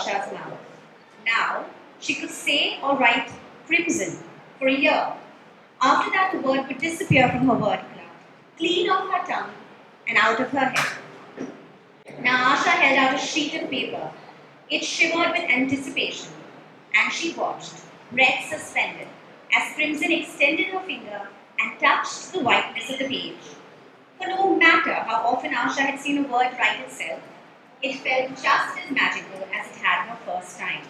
Asha's mouth. Now, she could say or write crimson for a year. After that, the word would disappear from her word cloud, clean off her tongue and out of her head. Now, Asha held out a sheet of paper. It shivered with anticipation, and she watched, breath suspended, as Crimson extended her finger and touched the whiteness of the page. For no matter how often Asha had seen a word write itself, it felt just as magical as it had her first time.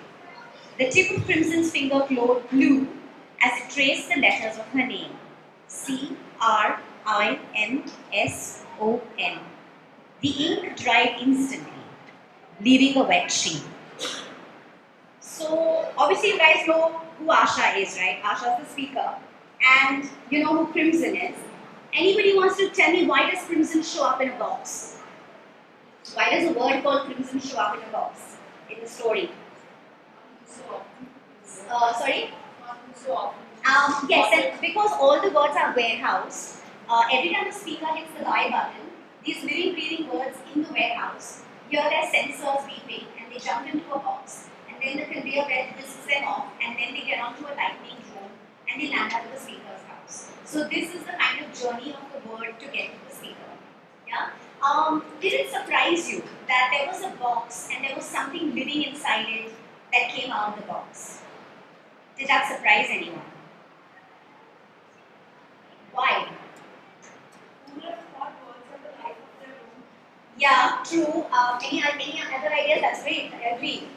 The tip of Crimson's finger glowed blue as it traced the letters of her name, Crinson. The ink dried instantly, leaving a wet sheen. So, obviously, you guys know who Asha is, right? Asha's the speaker, and you know who Crimson is. Anybody wants to tell me why does Crimson show up in a box? Why does a word called Crimson show up in a box in the story? Sorry? Yes, and because all the words are warehouse, every time the speaker hits the buy button, these living, breathing words in the warehouse hear their sensors beeping and they jump into a box, and then the conveyor belt whisks them off, and then they get onto a lightning drone and they land at the speaker's house. So this is the kind of journey of the word to get to the speaker. Yeah. Did it surprise you that there was a box and there was something living inside it that came out of the box? Did that surprise anyone? Why? Yeah, true. Any other ideas? That's great. I agree.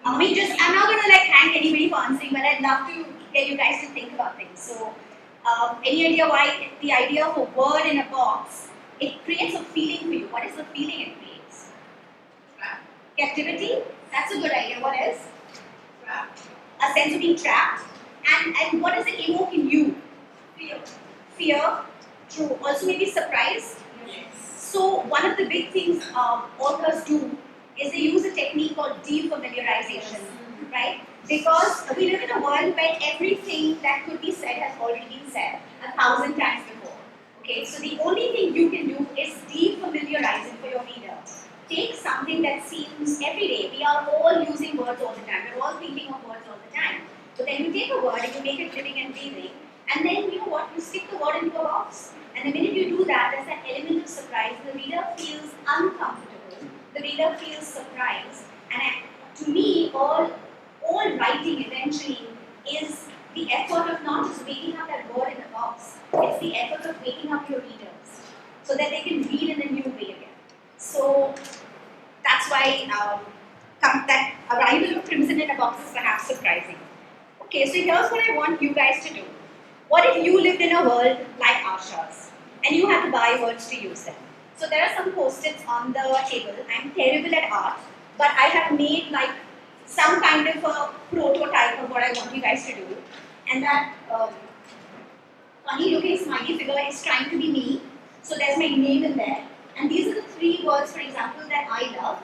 I'm not going to thank anybody for answering, but I'd love to get you guys to think about things. So, any idea why the idea of a word in a box, it creates a feeling for you? What is the feeling it creates? Captivity? That's a good idea. What else? A sense of being trapped. And what does it evoke in you? Fear. True. Also maybe surprise. So one of the big things authors do is they use a technique called defamiliarization, right? Because we live in a world where everything that could be said has already been said 1,000 times before. Okay, so the only thing you can do is defamiliarizing for your reader. Take something that seems every day. We are all using words all the time. We're all thinking of words all the time. But then you take a word and you make it living and breathing, and then you know what? You stick the word into a box. And the minute you do that, there's that element of surprise. The reader feels uncomfortable. The reader feels surprised. And to me, all writing eventually is the effort of not just waking up that word in the box. It's the effort of waking up your readers so that they can read in a new way again. So that's why that arrival of Crimson in a box is perhaps surprising. Okay, so here's what I want you guys to do. What if you lived in a world like Asha's and you had to buy words to use them? So there are some post-its on the table. I'm terrible at art, but I have made some kind of a prototype of what I want you guys to do. And that funny looking smiley figure is trying to be me. So there's my name in there. And these are the 3 words, for example, that I love.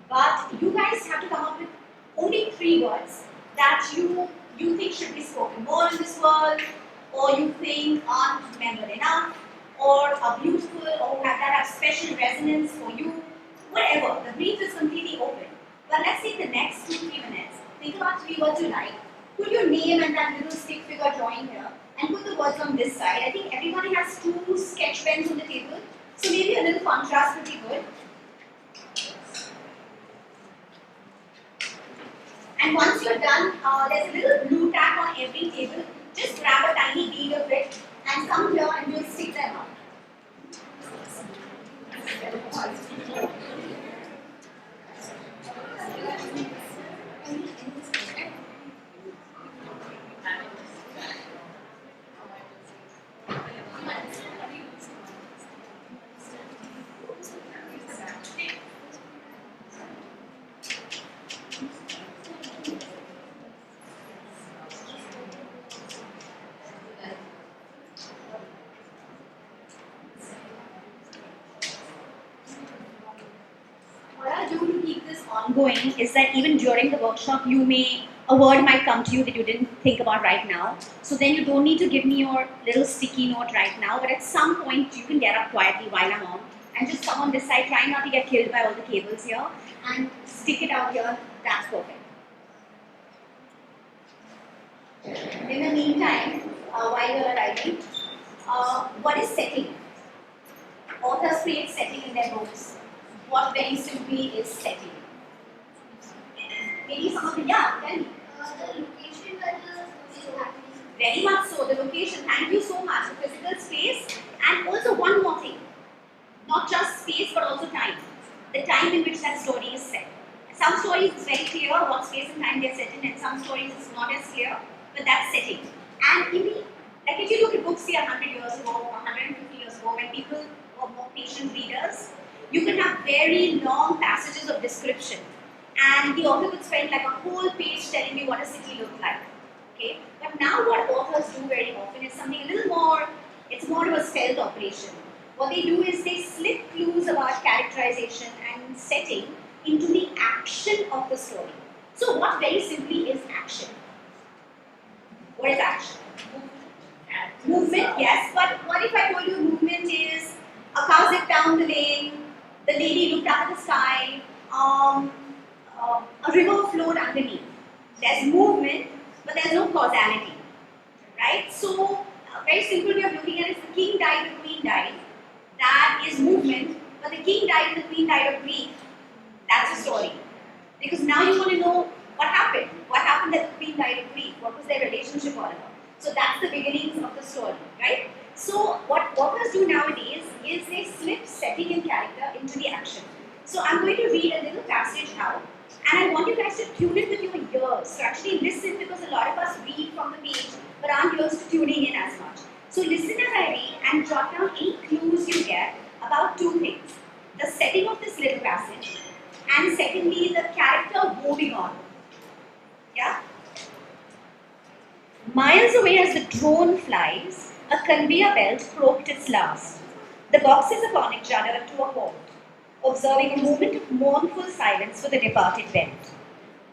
But you guys have to come up with only 3 words that you think should be spoken more in this world, or you think aren't remembered enough, or are beautiful, or that have special resonance for you. Whatever. The brief is completely open. But let's take the next 2-3 minutes. Think about 3 words you like. Put your name and that little stick figure drawing here, and put the words on this side. I think everybody has 2 sketch pens on the table. So maybe a little contrast would be good. And once you're done, there's a little blue tack on every table. Just grab a tiny bead of it and come here and we'll stick them up. Ongoing is that even during the workshop, a word might come to you that you didn't think about right now. So then you don't need to give me your little sticky note right now, but at some point you can get up quietly while I'm on and just come on this side, trying not to get killed by all the cables here, and stick it out here That's perfect. In the meantime, while you are writing, what is setting? Authors create setting in their books. What very simply is setting? Maybe some of the, yeah, tell me. The location where the story is happening. Very much so. The location, thank you so much. The physical space, and also one more thing. Not just space but also time. The time in which that story is set. Some stories it's very clear what space and time they're set in, and some stories it's not as clear, but that's setting. And even, like if you look at books say 100 years ago or 150 years ago, when people were more patient readers, you could have very long passages of description. And the author could spend like a whole page telling you what a city looked like. Okay? But now what authors do very often is something a little more, it's more of a stealth operation. What they do is they slip clues about characterization and setting into the action of the story. So what very simply is action? What is action? Movement, yes, but what if I told you movement is a car zipped down the lane, the lady looked up at the sky, a river flowed underneath. There's movement, but there's no causality, right? So, a very simple way of looking at it is the king died, the queen died. That is movement, but the king died and the queen died of grief. That's a story. Because now you want to know what happened. What happened that the queen died of grief? What was their relationship all about? So that's the beginnings of the story, right? So what authors do nowadays is they slip setting and character into the action. So I'm going to read a little passage now, and I want you guys to tune in with your ears, to actually listen, because a lot of us read from the page but aren't used to tuning in as much. So listen as I read and jot down any clues you get about two things. The setting of this little passage, and secondly, the character Woebegone. Yeah? Miles away as the drone flies, a conveyor belt croaked its last. The boxes upon it juddered to a halt, observing a moment of mournful silence for the departed belt.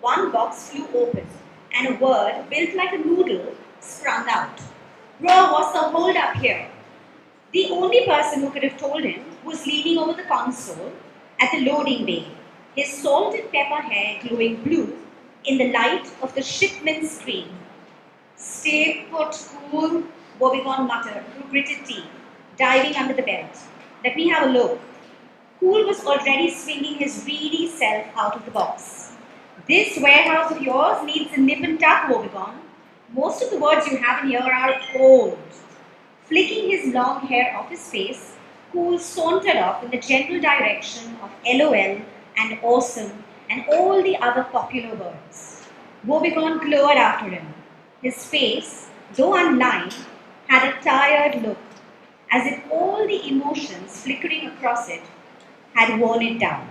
One box flew open, and a word built like a noodle sprung out. Bro, what's the hold up here? The only person who could have told him was leaning over the console at the loading bay, his salt and pepper hair glowing blue in the light of the shipment's screen. Stay put, cool, Woebegone muttered through gritted teeth, diving under the belt. Let me have a look. Cool was already swinging his reedy self out of the box. This warehouse of yours needs a nip and tuck, Woebegone. Most of the words you have in here are old. Flicking his long hair off his face, Cool sauntered off in the general direction of LOL and awesome and all the other popular words. Woebegone glowered after him. His face, though unlined, had a tired look, as if all the emotions flickering across it had worn it down.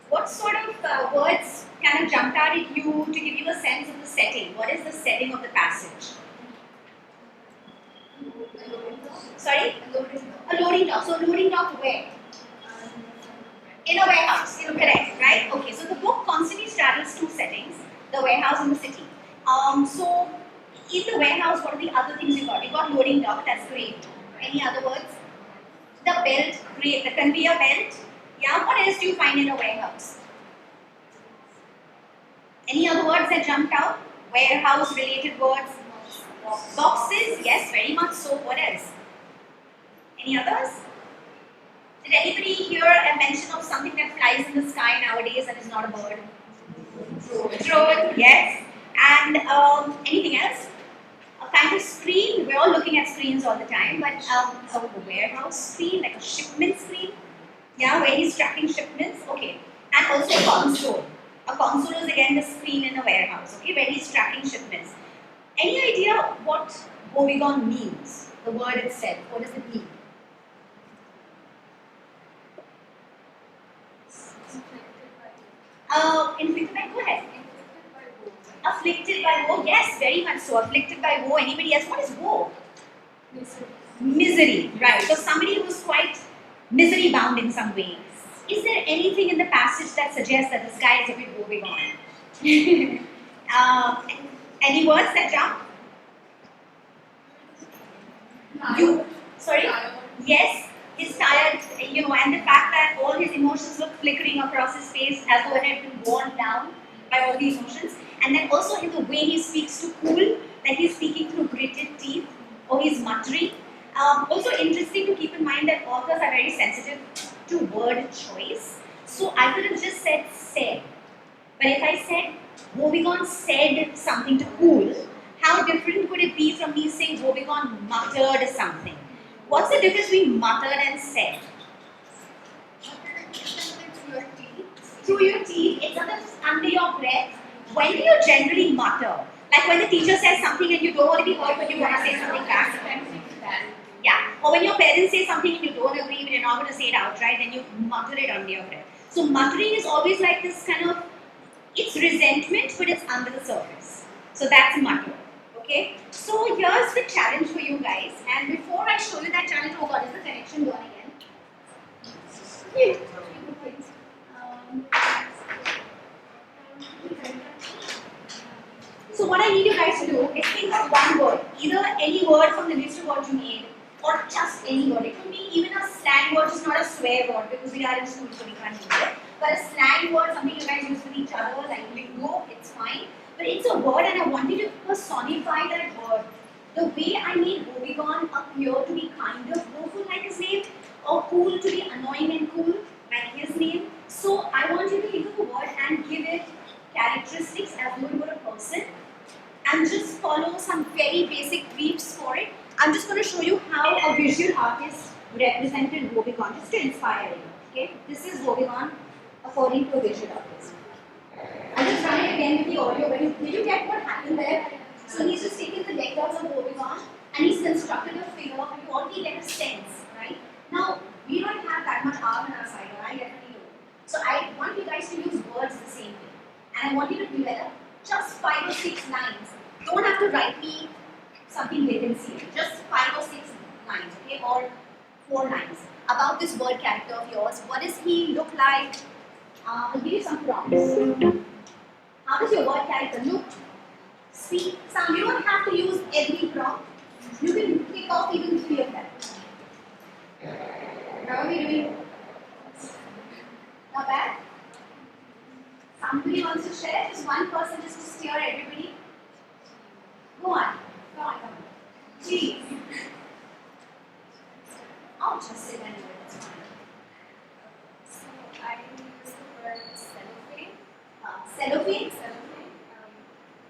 What sort of words kind of jumped out at you to give you a sense of the setting? What is the setting of the passage? Sorry? A loading dock. So a loading dock where? In a warehouse. Correct, right? Okay, so the book constantly straddles two settings, the warehouse and the city. So in the warehouse, what are the other things you got? You got loading dock, that's great. Any other words? The belt, great. The conveyor belt. Yeah, what else do you find in a warehouse? Any other words that jumped out? Warehouse related words? Boxes, yes, very much so. What else? Any others? Did anybody hear a mention of something that flies in the sky nowadays that is not a bird? Drone, yes. And anything else? A kind of screen. We're all looking at screens all the time, but a warehouse screen, like a shipment screen. Yeah, where he's tracking shipments. Okay. And also a console. A console is again the screen in a warehouse, okay, where he's tracking shipments. Any idea what Woebegone means? The word itself. What does it mean? Inflicted by, go ahead. Afflicted by woe, yes, very much so. Afflicted by woe. Anybody else? What is woe? Misery, right. So somebody who's quite misery bound in some way. Is there anything in the passage that suggests that this guy is a bit Woebegone? Any words that jump? You, sorry? Yes, he's tired, and the fact that all his emotions look flickering across his face as though it had been worn down by all the emotions. And then also in the way he speaks to cool, like he's speaking through gritted teeth, or he's muttering. Also interesting to keep in mind that authors are very sensitive to word choice. So I could have just said. But if I said, Woebegone said something to cool, how different would it be from me saying Woebegone muttered something? What's the difference between muttered and said? Through your teeth, it's not under your breath. When do you generally mutter? Like when the teacher says something and you don't want to be heard but you want to say something back? Yeah. Or when your parents say something and you don't agree but you're not going to say it outright, then you mutter it under your breath. So muttering is always like this kind of, it's resentment but it's under the surface. So that's mutter. Okay? So here's the challenge for you guys. And before I show you that challenge, oh God, is the connection gone again? So what I need you guys to do is think of one word, either any word from the list of words you made, or just any word. It could be even a slang word, just not a swear word because we are in school so we can't use it. But a slang word, something you guys use with each other, like lingo, it's fine. But it's a word and I want you to personify that word. The way I made Woebegone appear to be kind of woeful like his name, or cool to be annoying and cool like his name. So I want you to think of a word and give it characteristics as though you were a person, and just follow some very basic briefs for it. I'm just going to show you how a visual artist represented Woebegone, just to inspire you. Okay, this is Woebegone according to a visual artist. I'll just run it again with the audio. But did you get what happened there? So he's just taken the letters of Woebegone and he's constructed a figure. You already get a sense, right? Now we don't have that much arm on our side, or I definitely don't. So I want you guys to use words the same way, and I want you to develop just 5 or 6 lines. Don't have to write me something they can see. Just 5 or 6 lines, okay, or 4 lines about this word character of yours. What does he look like? I'll give you some prompts. How does your word character look, speak, sound? You don't have to use every prompt. You can pick off even 3 of them. How are we doing? Not bad? Somebody wants to share? Just one person just to steer everybody? Go on. Come on, come on. Please. I'll just sit anyway, that's fine. So I use the word cellophane. Cellophane? Cellophane.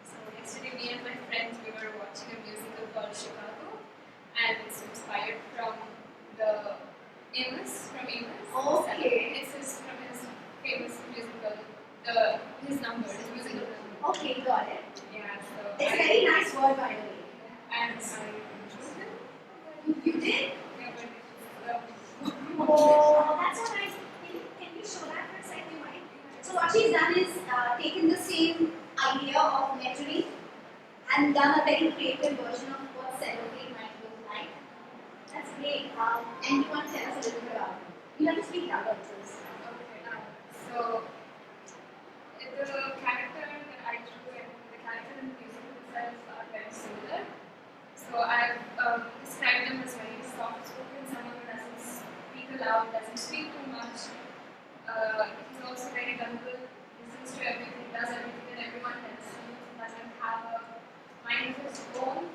So yesterday me and my friends, we were watching a musical called Chicago, and it's inspired from the Amos, from Amos. Okay. It's from his famous musical, his number, his musical number. Okay, got it. Yeah, so It's a very nice word, by the way. and I chose it. You did? Yeah, but Oh, that's so nice. Can you show that for a second, Mike? So what she's done is taken the same idea of lettering and done a very creative version of what cellophane might look like. That's great. And you want to tell us a little bit about it? You have to speak out of this. okay, so the character that I drew and the character in the musical itself are very similar. So I've described them as very soft-spoken, someone who doesn't speak aloud, doesn't speak too much. He's also very gullible, listens to everything, does everything that everyone tells him, doesn't have a mind of his own.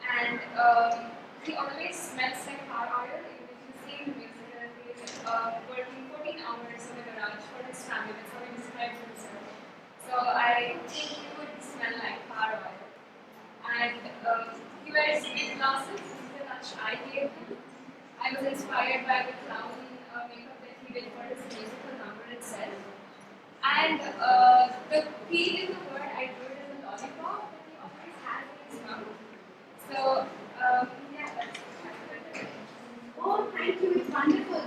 And he always smells like car oil. Even if you see in the musical, he's working 14 hours in the garage for his family. That's how he describes himself. So I think he would smell like car oil. And he wears big glasses. This is the touch I gave him. I was inspired by the clown makeup that he did for his musical number itself. And the feel in the word I drew it as a lollipop that he always has in his mouth. So yeah, that's it. Oh, thank you. It's wonderful.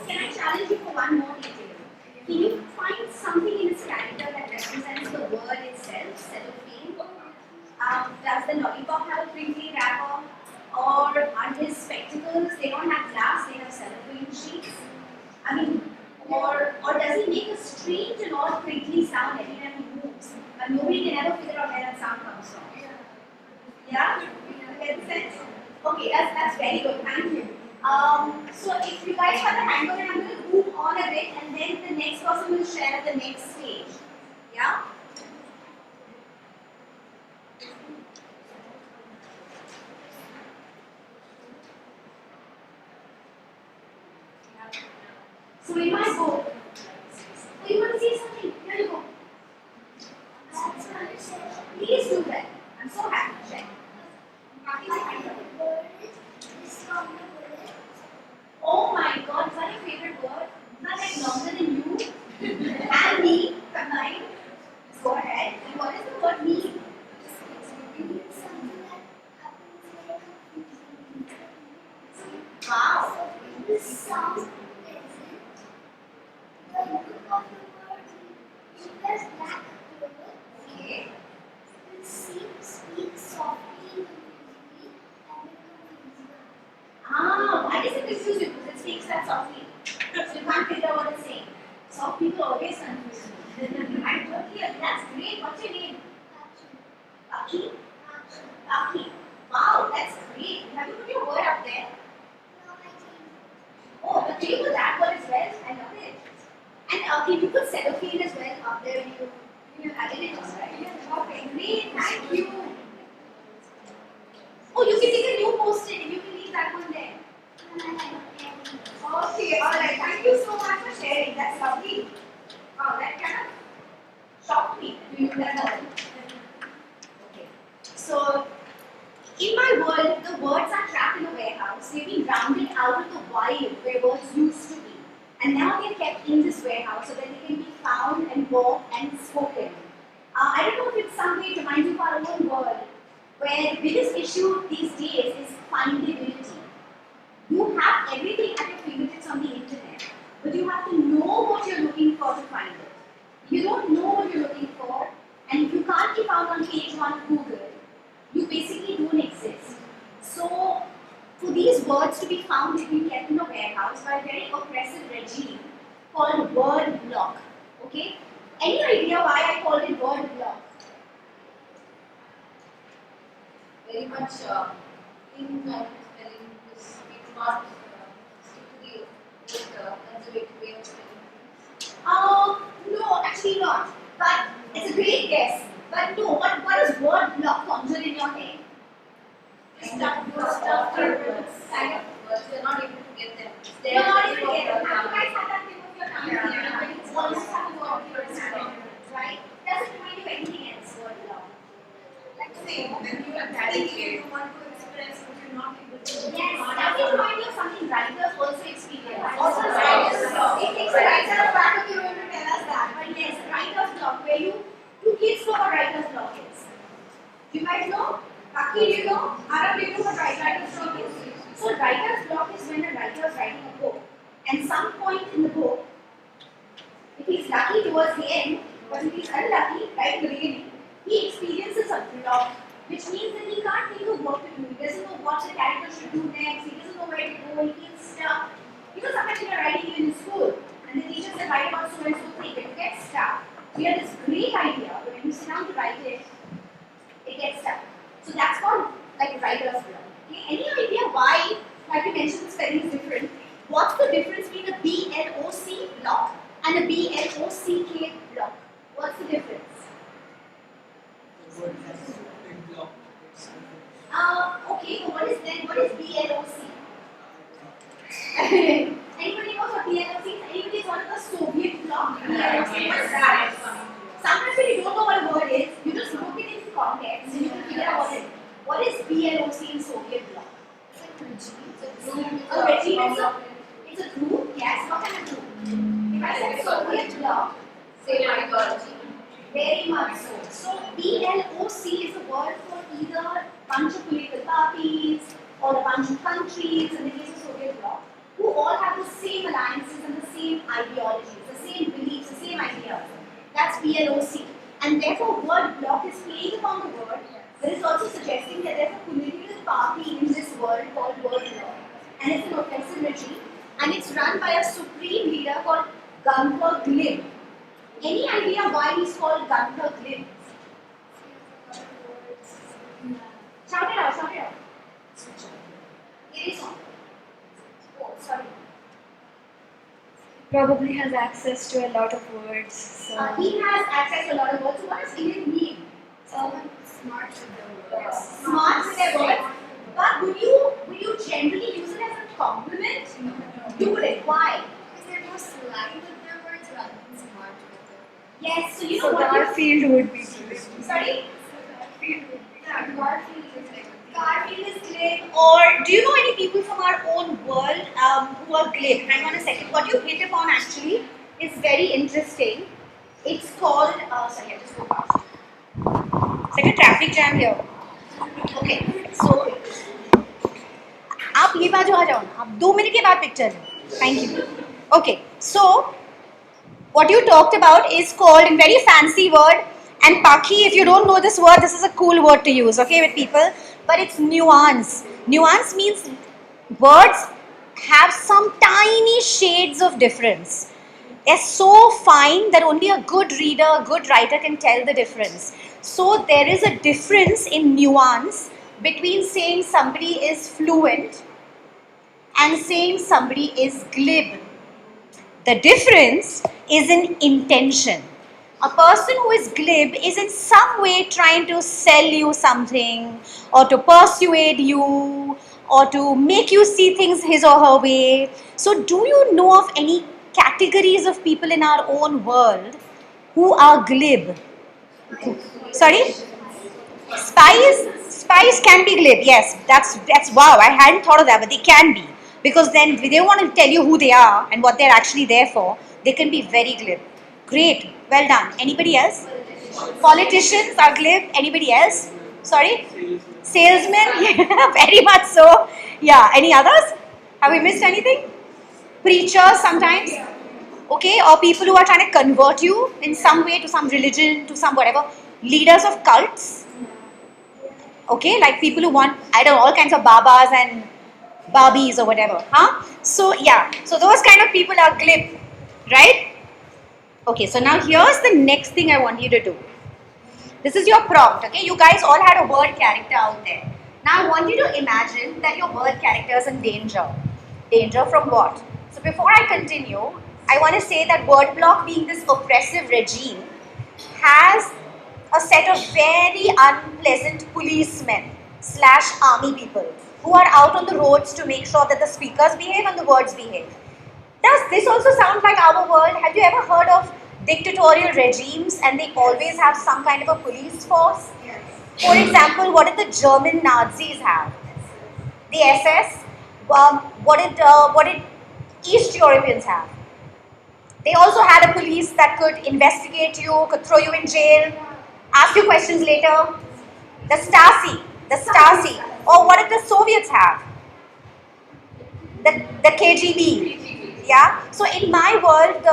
Can I challenge you for one more detail? Can you find something in his character that represents the word itself, cellophane? Does the lollipop have a crinkly wrapper? Or are his spectacles, they don't have glass, they have cellophane sheets? I mean, or does he make a strange and odd crinkly sound every time he moves? But nobody can ever figure out where that sound comes from. Yeah? Get the sense? Okay, that's very good. Thank you. So if you guys have a hangover, I'm going to move on a bit, and then the next person will share at the next stage. Yeah? So in my book, oh, you want to say something? Here you go. Please do that. I'm so happy to share. Oh my God, is that your favorite word? Is that like longer than you and me combined? Go ahead. And what does the word mean? Wow. This sounds pleasant. The look of the word it wears black clothes. Okay. It seems speak softly, confusingly, and confusing. Why does it confuse you? Because it speaks that softly. So you can't figure out what it's saying. Soft people always confuse me. I totally agree. That's great. What's your name? Lucky? Lucky. Wow, that's great. Have you put your word up there? Oh, but can you put that word as well? I love it. And can you put cellophane as well up there when you added it on, right? Okay, great. Thank you. Oh, you can take a new post-it and you can leave that one there. Okay, alright. Thank you so much for sharing. That's lovely. Wow, that kind of shocked me. You knew that word. Okay. So, in my world, the words are trapped in a warehouse. They've been rounded out of the wild where words used to be. And now they're kept in this warehouse so that they can be found and walked and spoken. I don't know if it's some way it reminds you of our own world, where the biggest issue these days is findability. You have everything at your fingertips on the internet, but you have to know what you're looking for to find it. If you don't know what you're looking for, and if you can't be found on page 1 of Google, you basically don't exist. So, for these words to be found, they've been kept in a warehouse by a very oppressive regime called word block. Okay? Any idea why I called it word block? Very much in kind of spelling this we not stick to the conservative way of spelling. No, actually not. But it's a great guess. But no, what does word block conjure in your head? Stuff words, kind of words, you're not able to get them. You're not able to get them. Have you guys had that thing with your tongue? Yeah. It's almost have a word to understand, right? Doesn't remind you of anything else, word block. Like say, when you are speaking, you want to express but you're not able to. Yes, does it remind you of something writers also experience? Also writers block. It takes a writer back of the room to tell us that. But yes, writer's block, where you kids know what writer's block is. Do you guys know? Aki, do you know? Arav, do you know what writer's block is? So writer's block is when a writer is writing a book, and some point in the book, if he's lucky towards the end, but if he's unlucky right in the beginning, he experiences a block, which means that he can't think of what to do. He doesn't know what the character should do next. He doesn't know where to go. He feels stuck. You know, sometimes you're writing even in school, and the teacher said write about so and so thing, but you get stuck. So you have this great idea, but when you sit down to write it, it gets stuck. So that's called like writer's block. Okay? Any idea why, like you mentioned, the spelling is different? What's the difference between a B-L-O-C block and a B-L-O-C-K block? What's the difference? The word has been blocked. Okay, so what is B-L-O-C? Anybody knows what B-L-O-C is? Anybody is one of the Soviet bloc? B-L-O-C, what's that? Sometimes when you don't know what a word is, you just look it in context and you can figure out what it is. What is BLOC in Soviet bloc? A regime. It's a group, yes. What kind of group? If I said Soviet bloc, Same ideology. very much so. So BLOC is a word for either a bunch of political parties or a bunch of countries, in the case of Soviet bloc, who all have the same alliances and the same ideologies, the same beliefs, the same ideas. That's BLOC. And therefore, word block is playing upon the word, but it's also suggesting that there's a political party in this world called word block. And it's an oppressive regime, and it's run by a supreme leader called Gunther Glib. Any idea why he's called Gunther Glib? Shout it out, shout it out. It is on. Sorry. Probably has access to a lot of words. So He has access to a lot of words. So what does Glib mean? someone smart with the words. Smart with their words. But would you generally use it as a compliment? No. You wouldn't. Why? Because they're more sly with their words rather than smart with them. Yes. So you know So what? Garfield would be good. Sorry. Garfield would be good. Garfield is like Garfield is glib. Or do you know any people from our own world who are glib? Hang on a second. What you hit upon actually is very interesting. It's called. Sorry, I just go past. It's like a traffic jam here. Okay, so आप ये बाजू आ जाओ ना. आप 2 minute के बाद picture है. Thank you. Okay, so what you talked about is called in very fancy word. And Paki, if you don't know this word, this is a cool word to use, okay, with people. But it's nuance. Nuance means words have some tiny shades of difference. They're so fine that only a good reader, a good writer can tell the difference. So there is a difference in nuance between saying somebody is fluent and saying somebody is glib. The difference is in intention. A person who is glib is in some way trying to sell you something or to persuade you or to make you see things his or her way. So do you know of any categories of people in our own world who are glib? Sorry? Spies can be glib. Yes, that's wow. I hadn't thought of that, but they can be, because then they don't want to tell you who they are and what they're actually there for. They can be very glib. Great, well done. Anybody else? Politicians are glib. Anybody else? Sorry, salesmen. Very much so. Yeah. Any others? Have we missed anything? Preachers sometimes. Okay, or people who are trying to convert you in some way to some religion, to some whatever. Leaders of cults. Okay, like people who want, I don't know, all kinds of babas and barbies or whatever, huh? So yeah, so those kind of people are glib, right? Okay, so now here's the next thing I want you to do. This is your prompt, okay? You guys all had a word character out there. Now I want you to imagine that your word character is in danger. Danger from what? So before I continue, I want to say that word block, being this oppressive regime, has a set of very unpleasant policemen / army people who are out on the roads to make sure that the speakers behave and the words behave. Does this also sound like our world? Have you ever heard of dictatorial regimes and they always have some kind of a police force? Yes. For example, what did the German Nazis have? The SS. What did East Europeans have? They also had a police that could investigate you, could throw you in jail, ask you questions later. The Stasi. Or what did the Soviets have? The KGB. Yeah. So in my world,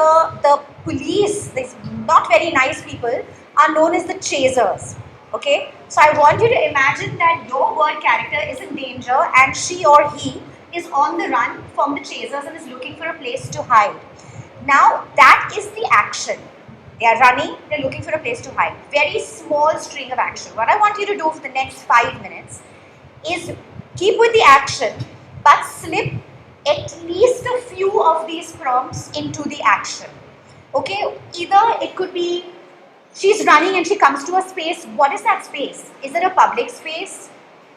the police, these not very nice people, are known as the chasers. Okay. So I want you to imagine that your word character is in danger and she or he is on the run from the chasers and is looking for a place to hide. Now that is the action. They are running, they're looking for a place to hide. Very small string of action. What I want you to do for the next 5 minutes is keep with the action, but slip at least a few of these prompts into the action. Okay, either it could be she's running and she comes to a space. What is that space? Is it a public space?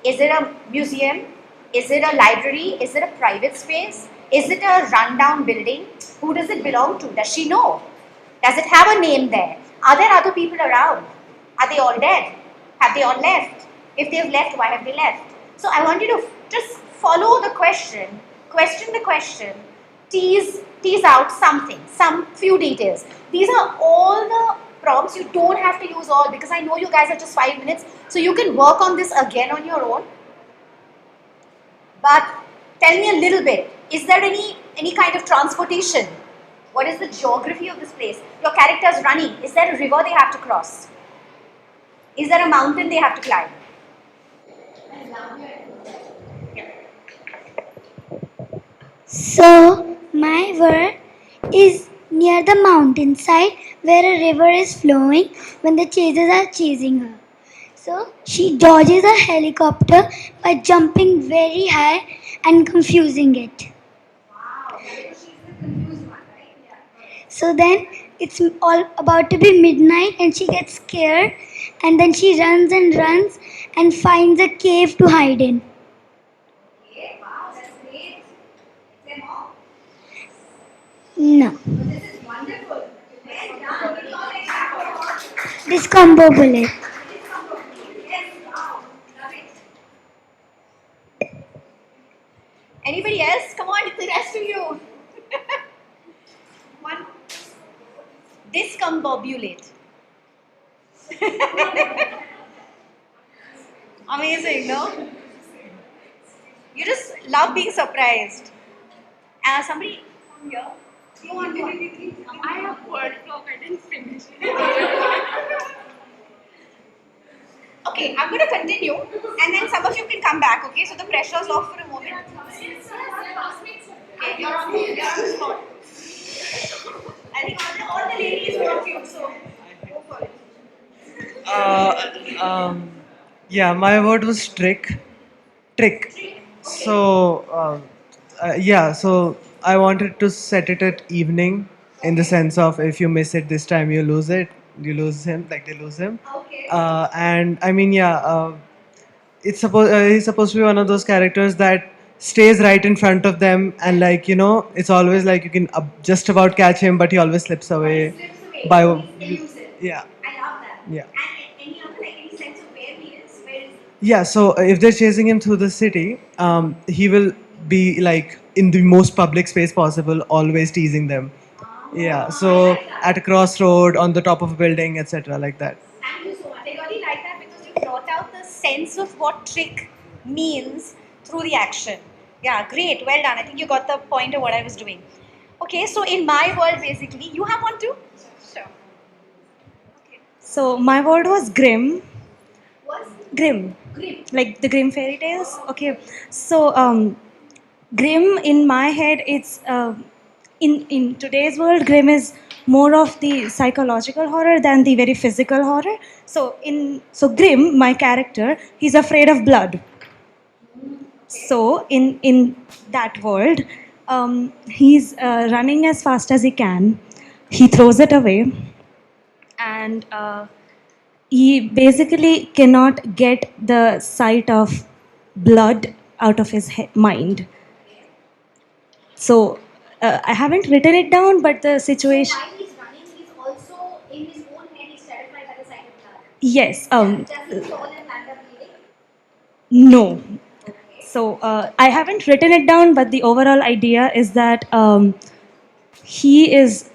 Is it a museum? Is it a library? Is it a private space? Is it a rundown building? Who does it belong to? Does she know? Does it have a name there? Are there other people around? Are they all dead? Have they all left? If they've left, why have they left? So I want you to just follow the question the question, tease out something, some few details. These are all the prompts. You don't have to use all because I know you guys are just 5 minutes. So you can work on this again on your own. But tell me a little bit. Is there any kind of transportation? What is the geography of this place? Your character is running. Is there a river they have to cross? Is there a mountain they have to climb? So, my word is near the mountainside where a river is flowing when the chasers are chasing her. So, she dodges a helicopter by jumping very high and confusing it. So then it's all about to be midnight and she gets scared and then she runs and runs and finds a cave to hide in. Okay, wow, that's great. Them all? No. Oh, this is wonderful. Well done. Give me all the examples. Discombobulate. Yes, wow. Love it. Anybody else? Come on, it's the rest of you. One. Discombobulate. Amazing, no? You just love being surprised. Somebody from here. You want one? I have word clock, I didn't finish. Okay, I'm going to continue, and then some of you can come back. Okay, so the pressure's off for a moment. Okay, you're on the spot. I think all the ladies want you, so go for it. Uh, yeah, my word was trick. Trick. So, yeah, so I wanted to set it at evening in the sense of if you miss it this time, you lose it. You lose him, like they lose him. Okay. And I mean, yeah, he's supposed to be one of those characters that stays right in front of them, and like it's always like you can just about catch him, but he always slips away. Slips away. By He's elusive. yeah. I love that. Yeah. And any other, like any sense of where he is? Where is he? Yeah, so if they're chasing him through the city, he will be like in the most public space possible, always teasing them. Yeah, so at a crossroad, on the top of a building, etc., like that. Thank you so much. I really like that because you brought out the sense of what trick means through the action. Yeah, great. Well done. I think you got the point of what I was doing. Okay, so in my world, basically, you have one too? Sure. So my word was grim. Was Grim. grim. Like the Grimm fairy tales. Okay. So grim in my head, it's in today's world, grim is more of the psychological horror than the very physical horror. So Grim, my character, he's afraid of blood. So in that world, he's running as fast as he can. He throws it away, and he basically cannot get the sight of blood out of his mind. So I haven't written it down, but the situation. While he's running, he's also in his own head, he's terrified by the sight of blood. Yes. Does he fall and land up bleeding? No. So I haven't written it down, but the overall idea is that he is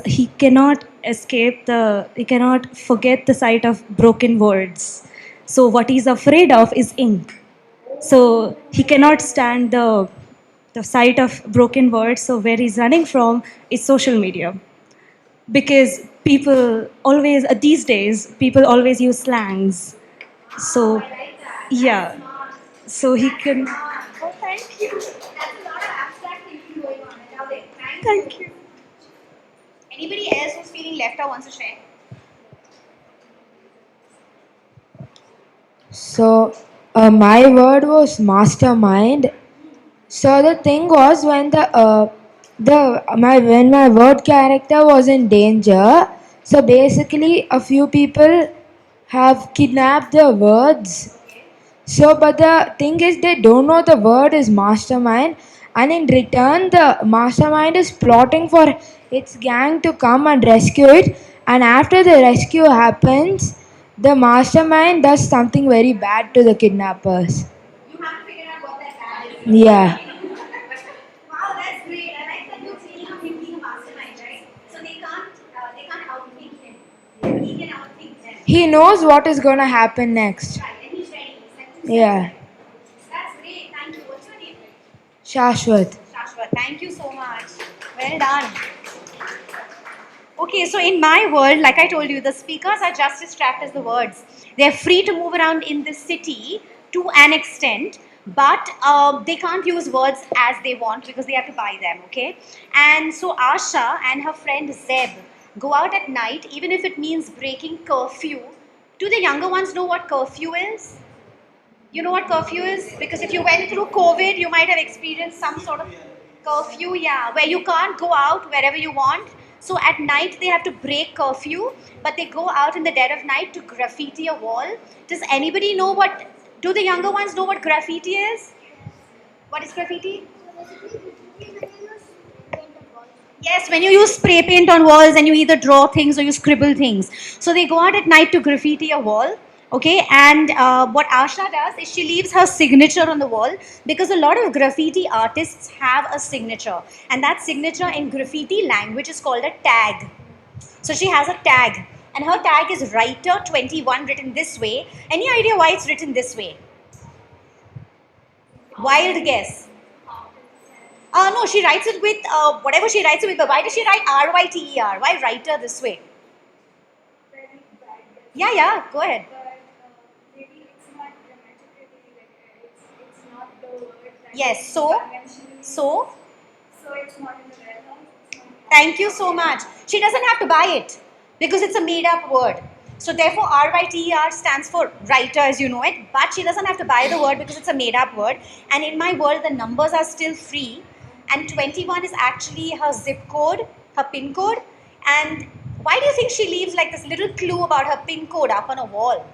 he cannot he cannot forget the sight of broken words. So what he's afraid of is ink. So he cannot stand the sight of broken words. So where he's running from is social media, because people always these days people always use slangs. So I like that. yeah, That's smart. so he That's can. smart. Oh, thank you. That's a lot of abstract thinking going on. I love it. Thank you. Anybody else who's feeling left out wants to share? So, my word was mastermind. So the thing was when my word character was in danger. So basically, a few people have kidnapped the words. So, but the thing is, they don't know the word is mastermind, and in return, the mastermind is plotting for its gang to come and rescue it. And after the rescue happens, the mastermind does something very bad to the kidnappers. You have to figure out what that bad is. Yeah. Wow, that's great. I like that you're saying of him being a mastermind, right? So they can't outthink him. He can outthink them. He knows what is going to happen next. Right, and he's ready. He's like, who's Yeah. ready? That's great. Thank you. What's your name? Shashwat. Shashwat. Thank you so much. Well done. Okay, so in my world, like I told you, the speakers are just as trapped as the words. They're free to move around in the city to an extent, but they can't use words as they want because they have to buy them, okay? And so Asha and her friend Zeb go out at night, even if it means breaking curfew. Do the younger ones know what curfew is? You know what curfew is? Because if you went through COVID, you might have experienced some sort of Curfew, yeah, where you can't go out wherever you want. So at night they have to break curfew, but they go out in the dead of night to graffiti a wall. Does anybody know what? Do the younger ones know what graffiti is? What is graffiti? Yes, when you use spray paint on walls and you either draw things or you scribble things. So they go out at night to graffiti a wall. Okay, and what Asha does is she leaves her signature on the wall because a lot of graffiti artists have a signature, and that signature in graffiti language is called a tag. So she has a tag, and her tag is writer 21 written this way. Any idea why it's written this way? Wild guess. No, she writes it with whatever she writes it with. But why does she write RYTER? Why writer this way? Yeah, yeah. Go ahead. Maybe it's not grammatically, like, it's not the word that Yes. is So, conventionally so so it's not in the warehouse. It's not thank you so much. She doesn't have to buy it because it's a made-up word. So therefore, RYTER stands for writer, as you know it. But she doesn't have to buy the word because it's a made-up word. And in my world, the numbers are still free. And 21 is actually her zip code, her pin code. And why do you think she leaves like this little clue about her pin code up on a wall?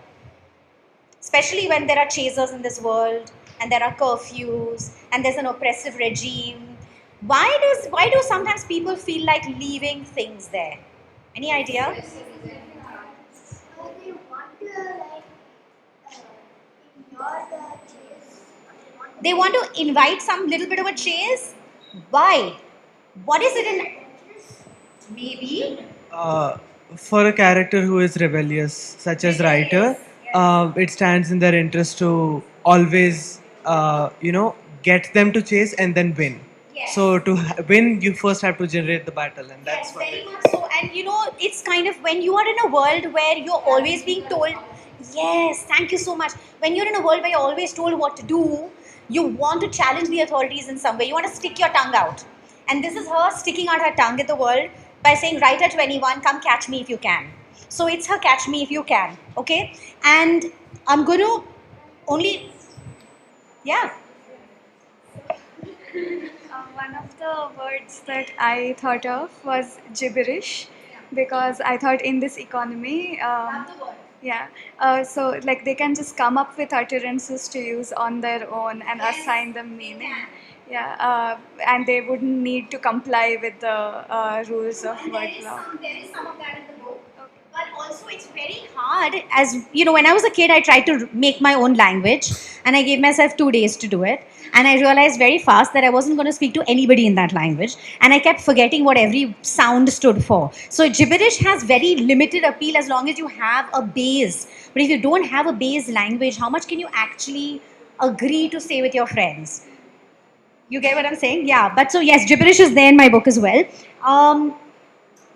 Especially when there are chasers in this world and there are curfews and there's an oppressive regime. Why do sometimes people feel like leaving things there? Any idea? They want to invite some little bit of a chase. Why? What is it in? Maybe. Uh, for a character who is rebellious, such as writer, it stands in their interest to always, get them to chase and then win. Yes. So to win, you first have to generate the battle, and that's Yes, what. very much so. And you know, it's kind of when you are in a world where you're always being told, yes, thank you so much. When you're in a world where you're always told what to do, you want to challenge the authorities in some way. You want to stick your tongue out. And this is her sticking out her tongue at the world by saying, Writer 21, come catch me if you can. So it's her catch me if you can. Okay? And I'm going to only, yeah. One of the words that I thought of was gibberish, because I thought in this economy, yeah, so like they can just come up with utterances to use on their own and assign them meaning. Yeah, and they wouldn't need to comply with the rules of word law. There is some of that in the book. But also, it's very hard. As you know, when I was a kid, I tried to make my own language, and I gave myself 2 days to do it. And I realized very fast that I wasn't going to speak to anybody in that language, and I kept forgetting what every sound stood for. So gibberish has very limited appeal as long as you have a base. But if you don't have a base language, how much can you actually agree to say with your friends? You get what I'm saying? Yeah. But so yes, gibberish is there in my book as well.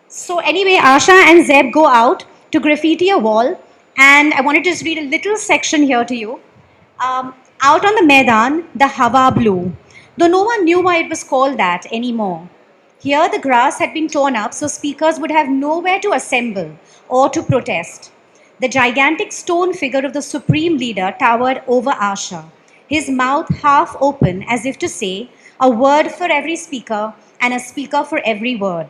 So anyway, Asha and Zeb go out to graffiti a wall, and I wanted to just read a little section here to you. Out on the Maidan, the Hawa blew, though no one knew why it was called that anymore. Here, the grass had been torn up so speakers would have nowhere to assemble or to protest. The gigantic stone figure of the supreme leader towered over Asha, his mouth half open as if to say, a word for every speaker and a speaker for every word.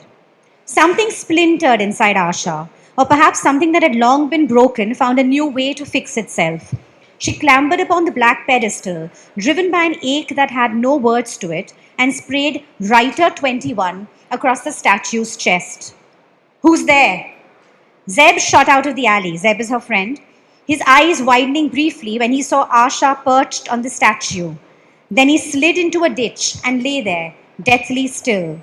Something splintered inside Asha, or perhaps something that had long been broken found a new way to fix itself. She clambered upon the black pedestal, driven by an ache that had no words to it, and sprayed Writer 21 across the statue's chest. Who's there? Zeb shot out of the alley. Zeb is her friend. His eyes widening briefly when he saw Asha perched on the statue. Then he slid into a ditch and lay there, deathly still.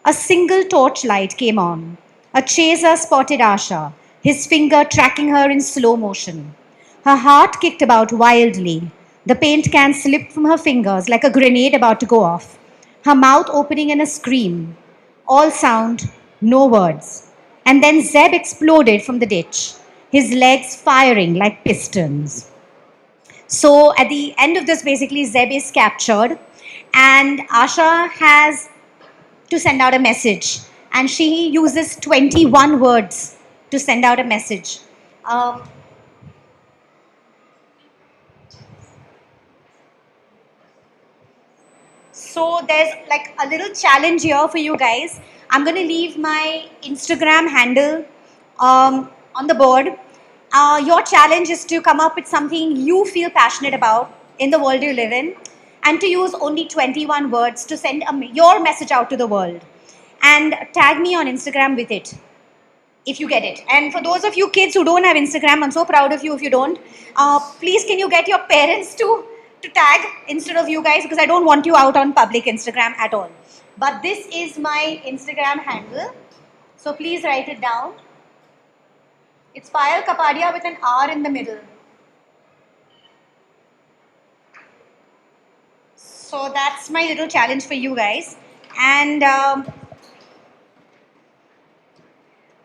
A single torchlight came on. A chaser spotted Asha, his finger tracking her in slow motion. Her heart kicked about wildly. The paint can slipped from her fingers like a grenade about to go off, her mouth opening in a scream. All sound, no words. And then Zeb exploded from the ditch, his legs firing like pistons. So at the end of this, basically, Zeb is captured, and Asha has to send out a message. And she uses 21 words to send out a message. Um, So there's like a little challenge here for you guys. I'm going to leave my Instagram handle on the board. Your challenge is to come up with something you feel passionate about in the world you live in, and to use only 21 words to send your message out to the world. And tag me on Instagram with it if you get it. And for those of you kids who don't have Instagram, I'm so proud of you if you don't. Please, can you get your parents to tag instead of you guys, because I don't want you out on public Instagram at all. But this is my Instagram handle, so please write it down. It's Payal Kapadia with an R in the middle. So that's my little challenge for you guys. And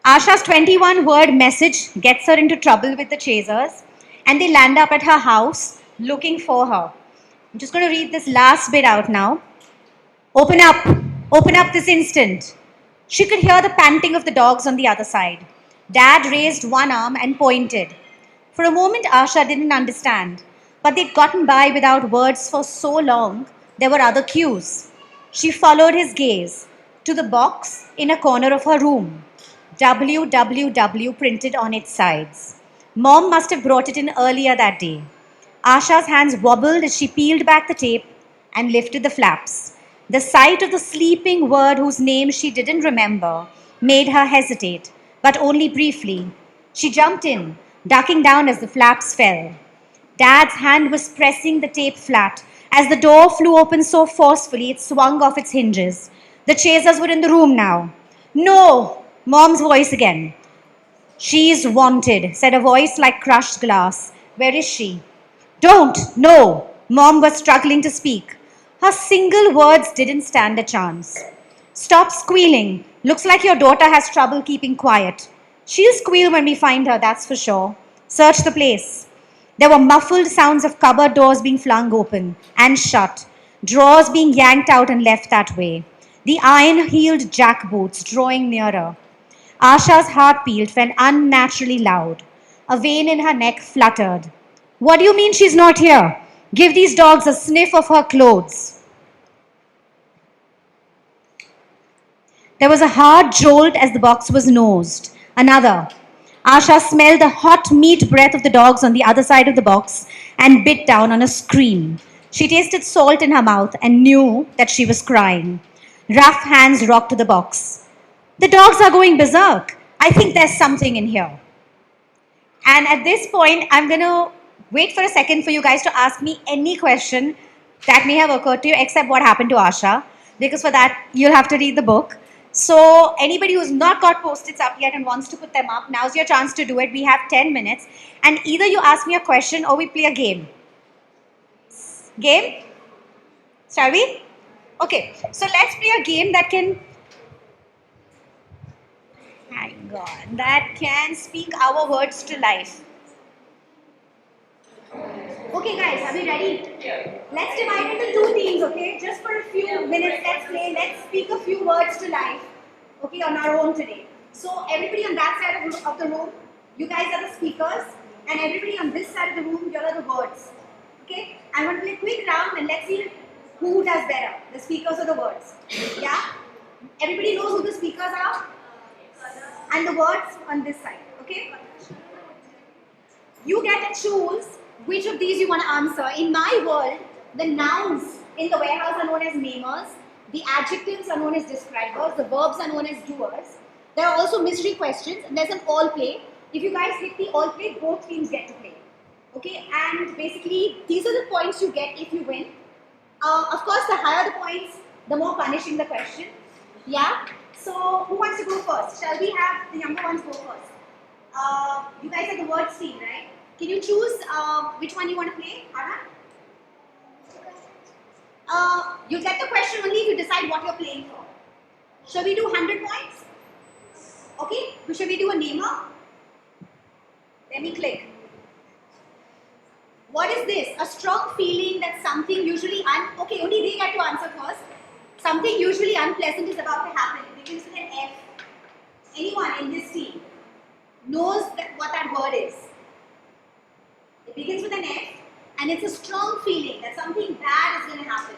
Asha's 21 word message gets her into trouble with the chasers, and they land up at her house looking for her. I'm just going to read this last bit out now. Open up! Open up this instant! She could hear the panting of the dogs on the other side. Dad raised one arm and pointed. For a moment, Asha didn't understand, but they'd gotten by without words for so long, there were other cues. She followed his gaze to the box in a corner of her room. WWW printed on its sides. Mom must have brought it in earlier that day. Asha's hands wobbled as she peeled back the tape and lifted the flaps. The sight of the sleeping word whose name she didn't remember made her hesitate, but only briefly. She jumped in, ducking down as the flaps fell. Dad's hand was pressing the tape flat as the door flew open so forcefully it swung off its hinges. The chasers were in the room now. No! Mom's voice again. She's wanted, said a voice like crushed glass. Where is she? Don't! No! Mom was struggling to speak. Her single words didn't stand a chance. Stop squealing. Looks like your daughter has trouble keeping quiet. She'll squeal when we find her, that's for sure. Search the place. There were muffled sounds of cupboard doors being flung open and shut, drawers being yanked out and left that way, the iron-heeled jackboots drawing nearer. Asha's heartbeat felt unnaturally loud. A vein in her neck fluttered. What do you mean she's not here? Give these dogs a sniff of her clothes. There was a hard jolt as the box was nosed. Another. Asha smelled the hot meat breath of the dogs on the other side of the box and bit down on a scream. She tasted salt in her mouth and knew that she was crying. Rough hands rocked to the box. The dogs are going berserk. I think there's something in here. And at this point, I'm going to wait for a second for you guys to ask me any question that may have occurred to you except what happened to Asha, because for that, you'll have to read the book. So anybody who's not got post-its up yet and wants to put them up, now's your chance to do it. We have 10 minutes. And either you ask me a question or we play a game. Game? Shall we? Okay, so let's play a game that can... Hang on. That can speak our words to life. Okay guys, are we ready? Yeah. Let's divide into two teams, okay? Just for a few minutes, let's play. Let's speak a few words to life, okay, on our own today. So everybody on that side of the room, you guys are the speakers, and everybody on this side of the room, you are the words. Okay? I'm going to play a quick round and let's see who does better, the speakers or the words. Yeah? Everybody knows who the speakers are? And the words on this side, okay? You get to choose which of these you want to answer. In my world, the nouns in the warehouse are known as namers, the adjectives are known as describers, the verbs are known as doers. There are also mystery questions, and there's an all play. If you guys hit the all play, both teams get to play. Okay, and basically, these are the points you get if you win. Of course, the higher the points, the more punishing the question. Yeah? So, who wants to go first? Shall we have the younger ones go first? You guys are the words team, right? Can you choose which one you want to play? Arhan? You get the question only if you decide what you're playing for. Shall we do 100 points? Okay, shall we do a namer? Let me click. What is this? A strong feeling that something usually okay, only they get to answer first. Something usually unpleasant is about to happen. It begins with an F. Anyone in this team knows what that word is? It begins with an F, and it's a strong feeling that something bad is going to happen.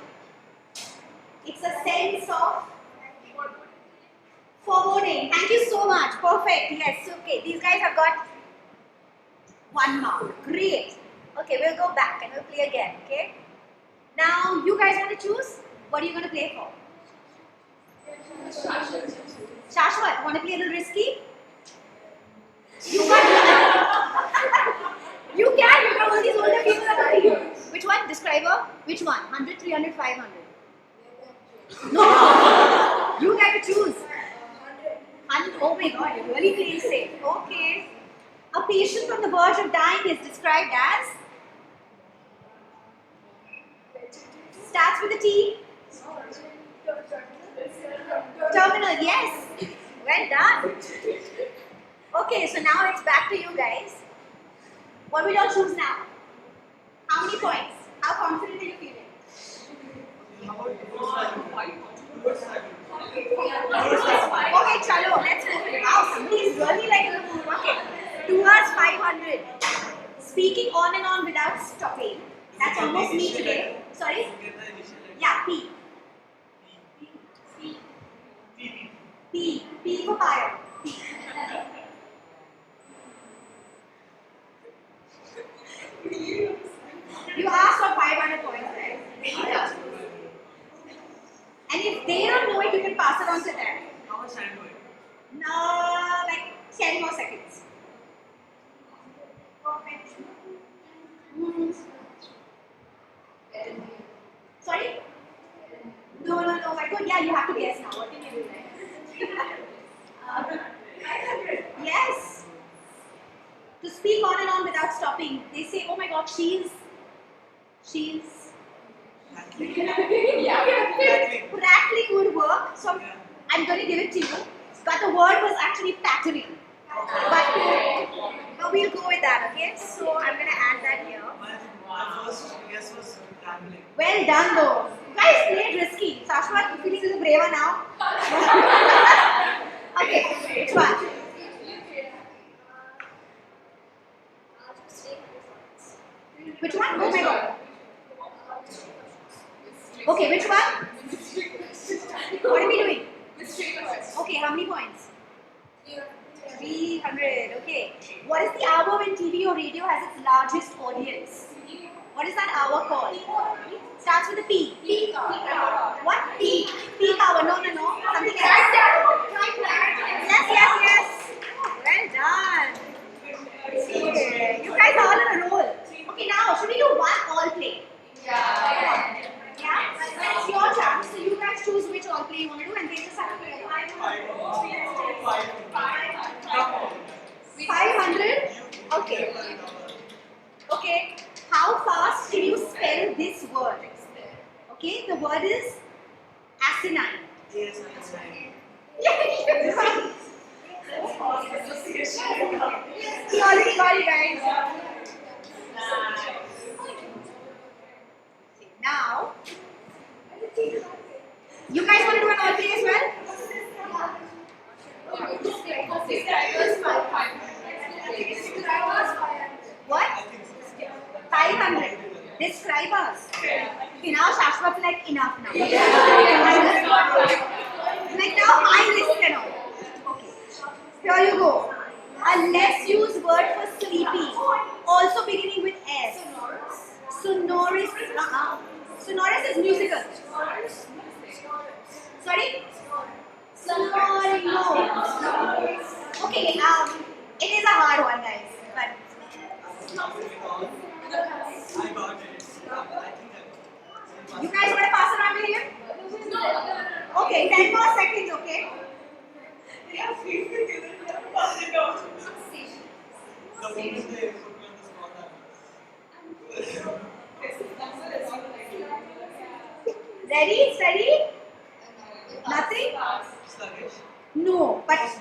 sense of foreboding. Thank you so much. Perfect. Yes. Okay. These guys have got 1 mark. Great. Okay, we'll go back and we'll play again. Okay. Now you guys want to choose? What are you going to play for? Shashwat, want to play a little risky? You can. You can. All these older people are playing. Which one? Describer? Which one? 100, 300, 500? No. You have to choose. Oh my god, you're really playing safe. Okay. A patient on the verge of dying is described as? Starts with a T. Terminal, yes. Well done. Okay, so now it's back to you guys. What will you all choose now? How many points? How confident are you feeling? Okay, chalo, let's move. Wow, somebody's really like in the mood. Okay. Towards 500. Speaking on and on without stopping. That's almost me today. Sorry? Yeah, P. P. P for Payal. P. You asked for 500 points, right? And if they don't know it, you can pass it on to them. How much time do I? No, like 10 more seconds. Sorry? No, my God, yeah, you have to guess now. What can you do next? Yes. To speak on and on without stopping. They say, oh my God, she's. Prattling would work. So I'm going to give it to you. But the word was actually pattering. But we'll go with that, okay? So I'm going to add that here. My first guess was rambling. Well done though. You guys played risky. Shashwat, you feeling a little braver now? Okay, which one? Which one? Oh my God. Okay, which one? What are we doing? Okay, how many points? 300. Okay. What is the hour when TV or radio has its largest audience? What is that hour called? Starts with a P. Peak hour. What? Peak. Peak hour. No. Something else. Yes. Well done. Okay. You guys are all on a roll. Okay, now should we do one all play? Yeah? It's your chance. So you guys choose which all play you want to do and they just have to play. 500? Okay. How fast can you spell this word? Okay, the word is asinine. Yes, that's right. He already got it, guys. Now, you guys want to do an all play as well? What? 500. Describe us. Okay, now Shashwat's like enough now. Like now I listen now. Okay. Here you go. A less used word for sleepy. Also beginning with S. Sonorous. Sonorous is musical. Sorry? Sonorous. No. Okay, it is a hard one, guys. But I got it. you guys want to pass it on to him? Okay, 10 more seconds, okay? Ready? Steady? Nothing? Sluggish. No, but It's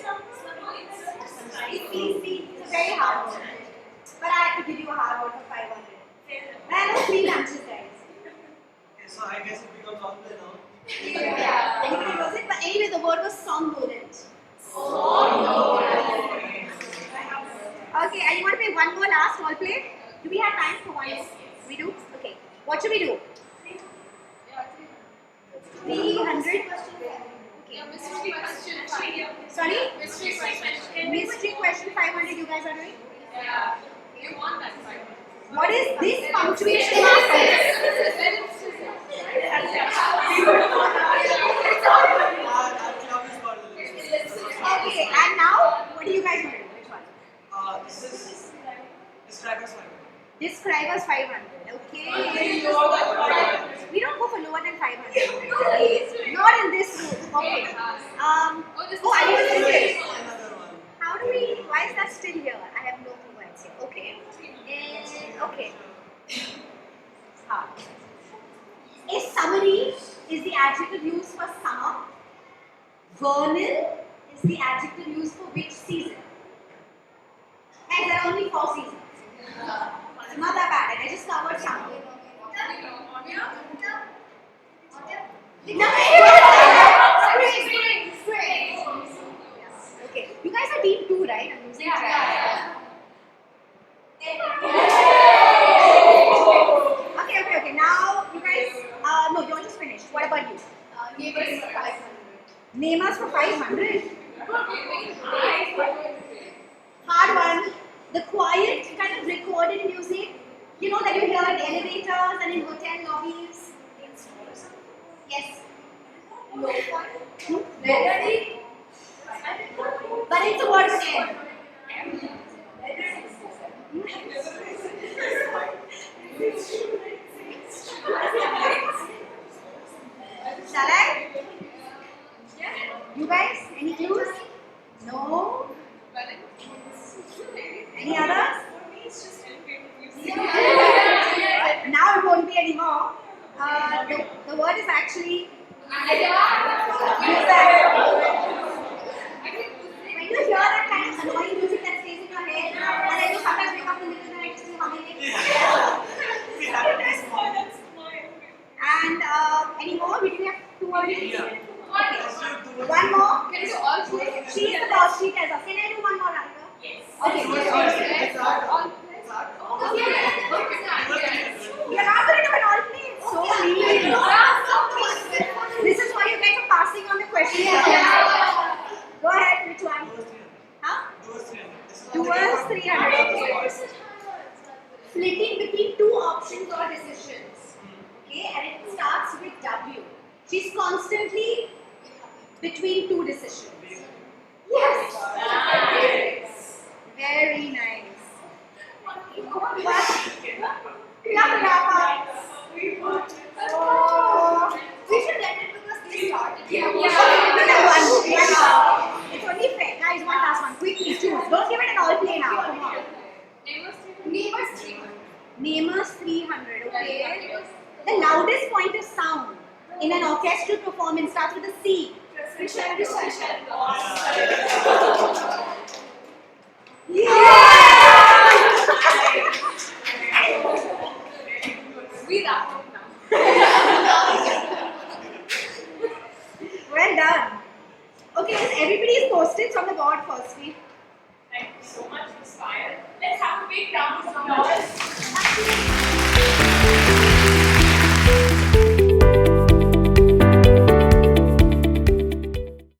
not. it's very hard one. But I have to give you a hard one for 500. I know 3 lunches, guys. Okay, so I guess it becomes all play now. Yeah. Anybody knows it? But anyway, the word was somnolent. Okay, and you want to play one more last role play? Do we have time for one more? We do? Okay. What should we do? Sorry? Mystery question. Mystery question 500 you guys are doing? Yeah. You want that fight. What is this punctuation mark? Okay, and now what do you guys want to do? Which one? This is describe as 5. Describe us 500. Okay. We don't go for lower than 500. Not in this room. Okay. Oh, I didn't see this. Another one. How do we? Why is that still here? I have no clue why it's here. Okay. Okay. A summary is the adjective used for summer. Vernal is the adjective used for which season? Guys, there are only 4 seasons. It's not that bad. I just covered summer. Spring. Okay. You guys are team 2, right? I'm losing track. Okay. Now, you guys, no, you're just finished. What about you? Name us for 500. Hard one. The quiet kind of recorded music. You know that you hear in elevators and in hotel lobbies. Yes. Melody. But it's a word again. Shall I? You guys, any clues? No? Any others? Now it won't be anymore. The word is actually when you hear that kind of annoying music that stays in your head, and then you sometimes wake up in the middle of the night still humming it. And any more? We do have 2 already. Okay. One more. Can you all do it? She is the boss. She tells us. Can I do one more, Radhika? Yes. Okay. You're not going to do an alternate. So mean. This is why you guys are passing on the question. Go ahead. Which one? Huh? Towards 300. Splitting between 2 options or decisions. Okay, and it starts with W. She's constantly between 2 decisions. Yes. Nice. Very nice. Oh, we should let it because they started. It's only fair. Guys, one last one. Quickly choose. Don't give it an all play now. Come on. Name us 300. Okay. The loudest point of sound in an orchestral performance starts with a C. We wrap up now. Well done. Okay, so everybody is posted on the board firstly. Thank you so much, Inspire. Let's have a big round of applause.